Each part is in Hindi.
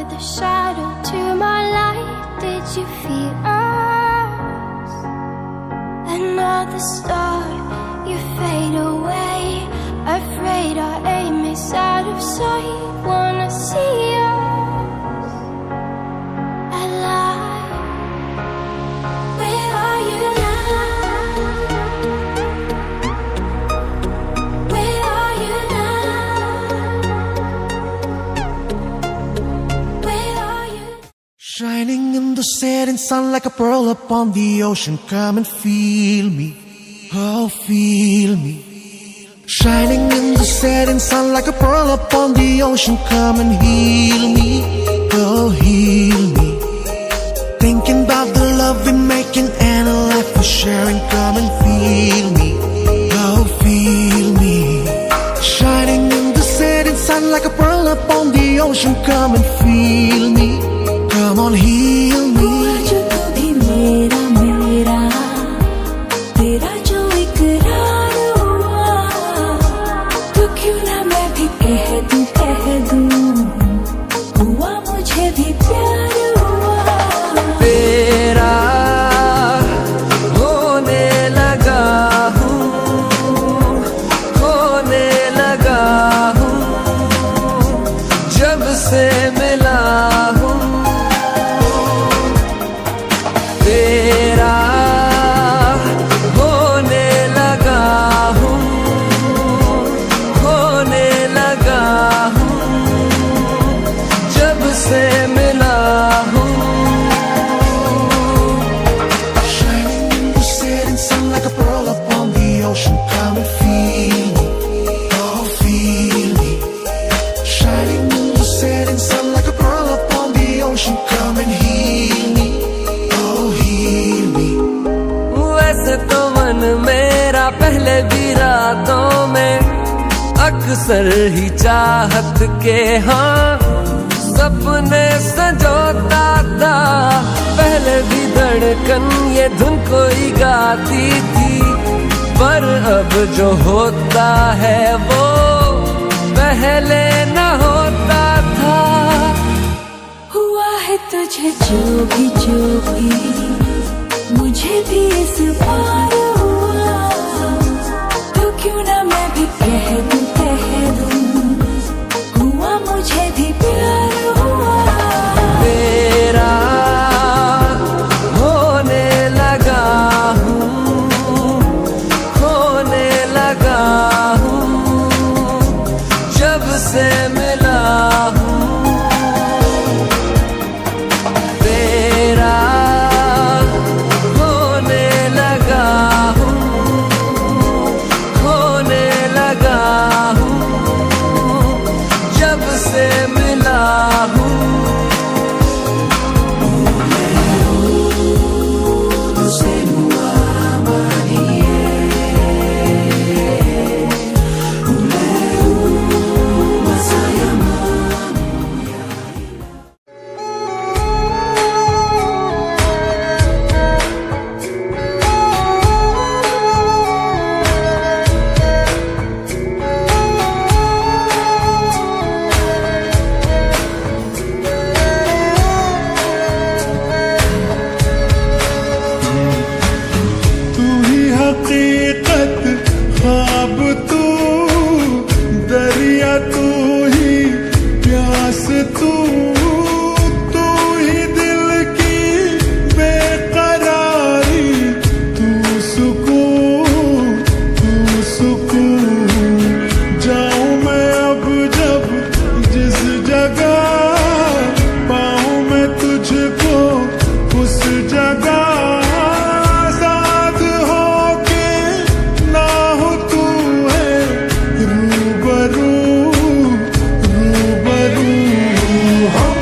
the shadow to my light. Did you feel us? Another star, you fade away. Afraid our aim is out of sight. Wanna see us alive. Where are you now? Where are you now? Where are you? Shining in the setting sun like a pearl upon the ocean. Come and feel me, oh feel me. Shining in the setting sun like a pearl upon the ocean. Come and heal me, oh heal me. Thinking about the love we're making and a life we're sharing. Come and feel me, oh feel me. Shining in the setting sun like a pearl upon the ocean. Come and feel me, come on heal me. जो तू भी मेरा मेरा, तेरा जो इकरार हुआ, तो क्यों ना मैं भी कह दूं, हुआ मुझे भी प्यार हुआ। तेरा होने लगा हूँ, होने लगा हूँ, जब से मिला हूँ। तेरा होने लगा हूँ, होने लगा हूँ, जब से मिला हूँ। Shining in the setting sun like a pearl upon the ocean. Come and feel me, oh feel me. Shining in the setting sun like a pearl upon the ocean. Come and heal me, oh heal me. वैसे तो मन मेरा पहले भी रातों में अक्सर ही चाहत के हाँ सपने संजोता था। पहले भी धड़कन ये धुन कोई गाती थी, पर अब जो होता है वो पहले न होता था। हुआ है तुझे जो भी मुझे भी इस बार हुआ, तो क्यों ना मैं भी कह दूं, हुआ मुझे भी प्यार हुआ। तेरा होने लगा हूँ, होने लगा हूँ, जब से मिला हूँ। तेरा होने लगा हूँ, होने लगा हूँ, जब से मिला हूँ। तू ही हकीकत, ख्वाब तू, दरिया तू ही प्यास तू, तू ही दिल की बेकरारी, तू सुकून, तू सुकून। जाऊं मैं अब जब जिस जगह, पाऊं मैं तुझको उस जगह। रूबरू रूबरू हम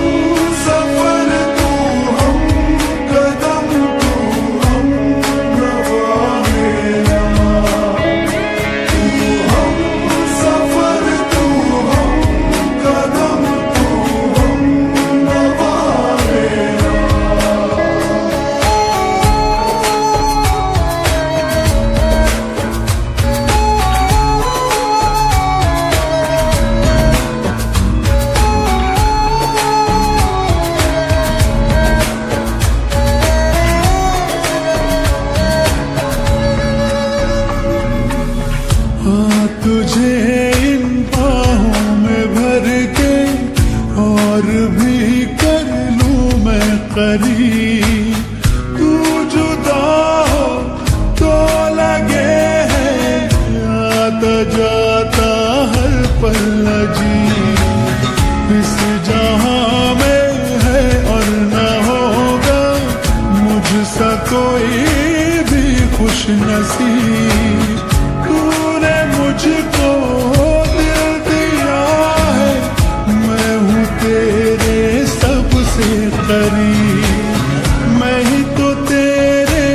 इस जहां में है और न होगा मुझसा कोई भी खुश नसीब। तूने मुझको दिल दिया है, मैं हूँ तेरे सबसे करीब। मैं ही तो तेरे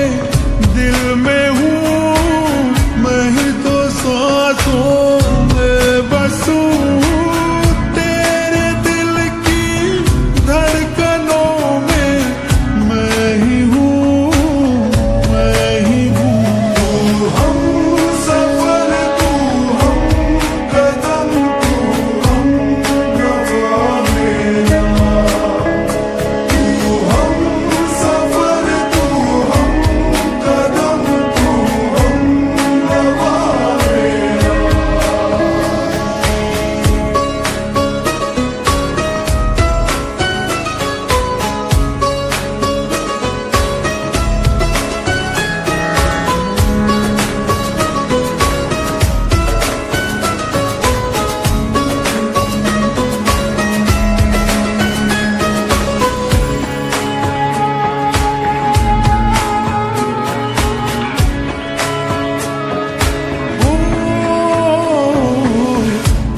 दिल में हूँ, मैं ही तो सांसों में बसूं।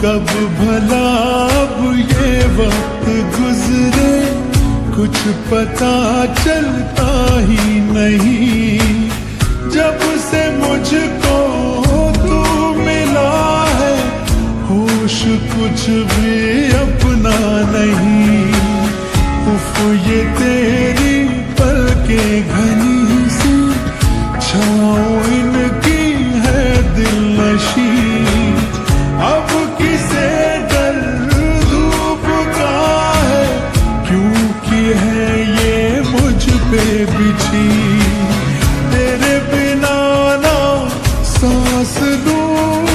कब भला अब ये वक्त गुजरे, कुछ पता चलता ही नहीं। जब से मुझको तू मिला है, होश कुछ भी अपना नहीं। उफ ये तेरी पलकें घनी सी, छाँव इनकी है दिलनशी। अब किसे डर धूप का है, क्योंकि है ये मुझ पे बिछी। तेरे बिना ना सांस लूं